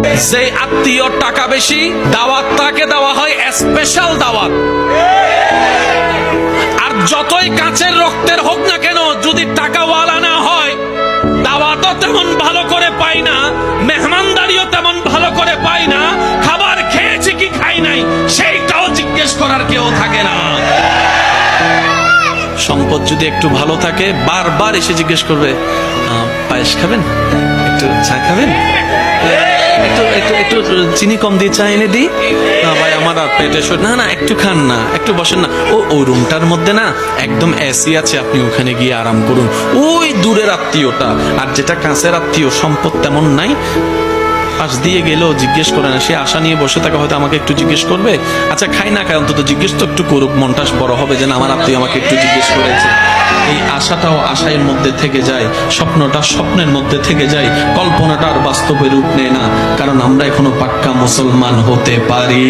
যে আত্মীয় টাকা বেশি, দাওয়াত তাকে দেওয়া হয় স্পেশাল দাওয়াত। আর যতই কাছের রক্তের হোক না কেন, যদি টাকাওয়ালা না হয়, দাওয়াতও তেমন ভালো করে পাই না, মেহমানদারিও তেমন ভালো করে পাই না, খাবার খেয়েছি কি খাই নাই সেইটাও জিজ্ঞেস করার কেউ থাকে না। সম্পদ যদি একটু ভালো থাকে, বারবার এসে জিজ্ঞেস করবে, পায়েস খাবেন, একটু চা খাবেন, একটু একটু একটু চিনি কম দিয়ে চা এনে দিই, না ভাই আমার আর পেটে না না একটু খান না, একটু বসেন না, ওই রুমটার মধ্যে না একদম এসি আছে, আপনি ওখানে গিয়ে আরাম করুন। ওই দূরের আত্মীয়টা। আর যেটা কাছের আত্মীয়, সম্পদ তেমন নাই, পাশ দিয়ে গেলেও জিজ্ঞেস করে না, সে আশা নিয়ে বসে থাকে, হয়তো আমাকে একটু জিজ্ঞেস করবে, আচ্ছা খাই না খাই অন্তত জিজ্ঞেস তো একটু করুক, মনটা বড় হবে যে না আমার আত্মীয় আমাকে একটু জিজ্ঞেস করেছে। এই আশাটাও আশার মধ্যে থেকে যায়, স্বপ্নটা স্বপ্নের মধ্যে থেকে যায়, কল্পনাটা আর বাস্তবে রূপ নেয় না, কারণ আমরা এখনো পাক্কা মুসলমান হতে পারি।